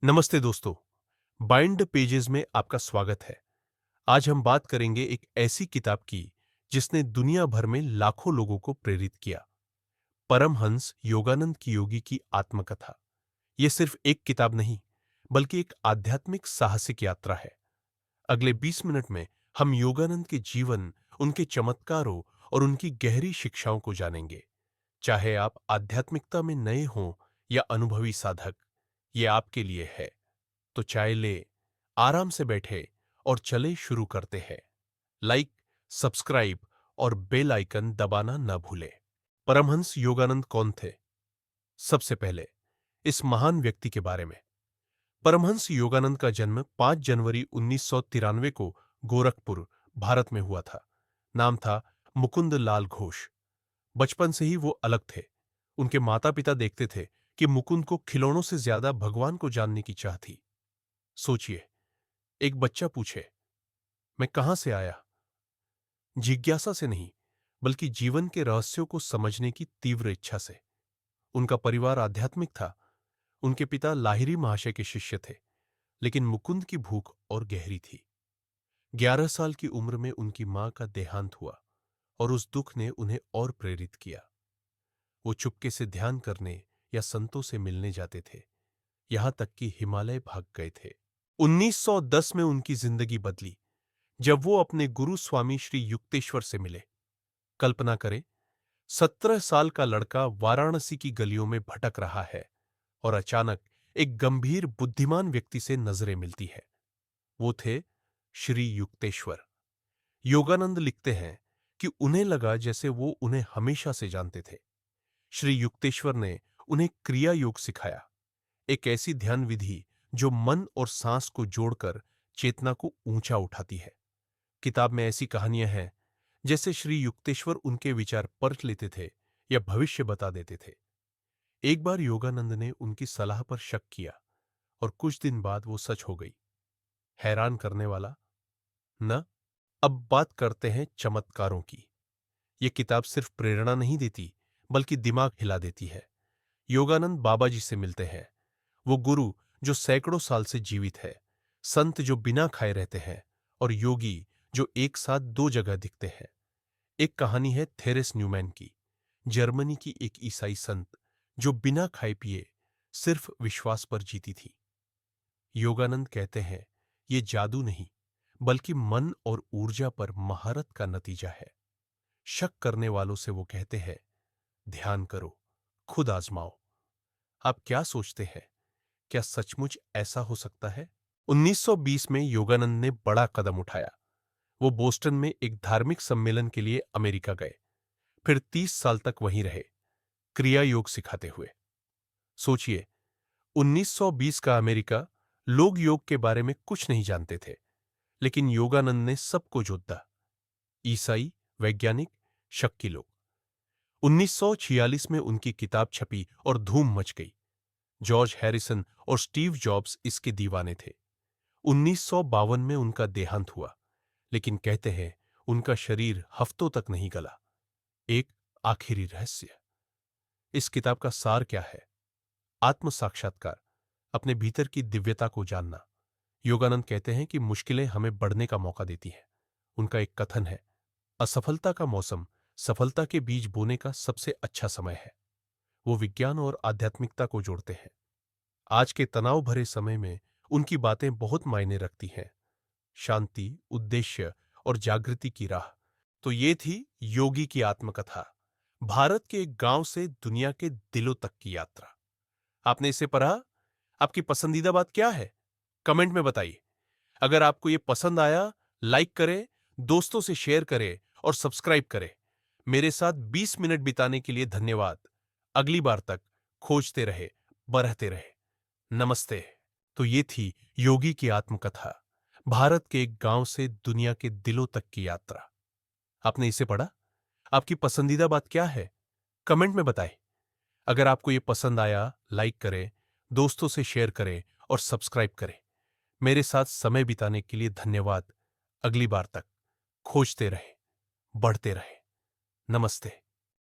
नमस्ते दोस्तों, bind pages में आपका स्वागत है। आज हम बात करेंगे एक ऐसी किताब की जिसने दुनिया भर में लाखों लोगों को प्रेरित किया। परमहंस योगानंद की योगी की आत्मकथा। यह सिर्फ एक किताब नहीं, बल्कि एक आध्यात्मिक साहसिक यात्रा है। अगले 20 मिनट में हम योगानंद के जीवन, उनके चमत्कारों और उनकी गहरी शिक्षाओं को जानेंगे। चाहे आप आध्यात्मिकता में नए हों या अनुभवी साधक, ये आपके लिए है। तो चाय ले, आराम से बैठे और चले शुरू करते हैं। लाइक, सब्सक्राइब और बेल आइकन दबाना न भूलें। परमहंस योगानंद कौन थे? सबसे पहले इस महान व्यक्ति के बारे में। परमहंस योगानंद का जन्म 5 जनवरी 1993 को गोरखपुर, भारत में हुआ था। नाम था मुकुंद लाल घोष। बचपन से ही वो अलग थे। उनके माता पिता देखते थे कि मुकुंद को खिलौनों से ज्यादा भगवान को जानने की चाह थी। सोचिए, एक बच्चा पूछे, मैं कहां से आया? जिज्ञासा से नहीं, बल्कि जीवन के रहस्यों को समझने की तीव्र इच्छा से। उनका परिवार आध्यात्मिक था। उनके पिता लाहिरी महाशय के शिष्य थे, लेकिन मुकुंद की भूख और गहरी थी। 11 साल की उम्र में उनकी मां का देहांत हुआ और उस दुख ने उन्हें और प्रेरित किया। वो चुपके से ध्यान करने या संतों से मिलने जाते थे, यहां तक कि हिमालय भाग गए थे। 1910 में उनकी जिंदगी बदली जब वो अपने गुरु स्वामी श्री युक्तेश्वर से मिले। कल्पना करें, 17 साल का लड़का वाराणसी की गलियों में भटक रहा है और अचानक एक गंभीर बुद्धिमान व्यक्ति से नजरें मिलती है। वो थे श्री युक्तेश्वर। योगानंद लिखते हैं कि उन्हें लगा जैसे वो उन्हें हमेशा से जानते थे। श्री युक्तेश्वर ने उन्हें क्रिया योग सिखाया, एक ऐसी ध्यान विधि जो मन और सांस को जोड़कर चेतना को ऊंचा उठाती है। किताब में ऐसी कहानियां हैं जैसे श्री युक्तेश्वर उनके विचार परख लेते थे या भविष्य बता देते थे। एक बार योगानंद ने उनकी सलाह पर शक किया और कुछ दिन बाद वो सच हो गई। हैरान करने वाला न? अब बात करते हैं चमत्कारों की। ये किताब सिर्फ प्रेरणा नहीं देती, बल्कि दिमाग हिला देती है। योगानंद बाबा जी से मिलते हैं, वो गुरु जो सैकड़ों साल से जीवित है, संत जो बिना खाए रहते हैं और योगी जो एक साथ दो जगह दिखते हैं। एक कहानी है थेरेस न्यूमैन की, जर्मनी की एक ईसाई संत जो बिना खाए पिए सिर्फ विश्वास पर जीती थी। योगानंद कहते हैं, ये जादू नहीं, बल्कि मन और ऊर्जा पर महारत का नतीजा है। शक करने वालों से वो कहते हैं, ध्यान करो, खुद आजमाओ। आप क्या सोचते हैं, क्या सचमुच ऐसा हो सकता है? 1920 में योगानंद ने बड़ा कदम उठाया। वो बोस्टन में एक धार्मिक सम्मेलन के लिए अमेरिका गए, फिर 30 साल तक वहीं रहे, क्रिया योग सिखाते हुए। सोचिए, 1920 का अमेरिका, लोग योग के बारे में कुछ नहीं जानते थे, लेकिन योगानंद ने सबको जोता। ईसाई, वैज्ञानिक, शक्की लोग। 1946 में उनकी किताब छपी और धूम मच गई। जॉर्ज हैरिसन और स्टीव जॉब्स इसके दीवाने थे। 1952 में उनका देहांत हुआ, लेकिन कहते हैं उनका शरीर हफ्तों तक नहीं गला। एक आखिरी रहस्य। इस किताब का सार क्या है? आत्म साक्षात्कार, अपने भीतर की दिव्यता को जानना। योगानंद कहते हैं कि मुश्किलें हमें बढ़ने का मौका देती हैं। उनका एक कथन है, असफलता का मौसम सफलता के बीज बोने का सबसे अच्छा समय है। वो विज्ञान और आध्यात्मिकता को जोड़ते हैं। आज के तनाव भरे समय में उनकी बातें बहुत मायने रखती हैं। शांति, उद्देश्य और जागृति की राह। तो ये थी योगी की आत्मकथा, भारत के एक गांव से दुनिया के दिलों तक की यात्रा। आपने इसे पढ़ा? आपकी पसंदीदा बात क्या है? कमेंट में बताइए। अगर आपको ये पसंद आया, लाइक करें, दोस्तों से शेयर करें और सब्सक्राइब करें। मेरे साथ 20 मिनट बिताने के लिए धन्यवाद। अगली बार तक खोजते रहे, बरहते रहे। नमस्ते। तो ये थी योगी की आत्मकथा, भारत के एक गांव से दुनिया के दिलों तक की यात्रा। आपने इसे पढ़ा? आपकी पसंदीदा बात क्या है? कमेंट में बताएं। अगर आपको ये पसंद आया, लाइक करें, दोस्तों से शेयर करें और सब्सक्राइब करें। मेरे साथ समय बिताने के लिए धन्यवाद। अगली बार तक खोजते रहें, बढ़ते रहें। नमस्ते।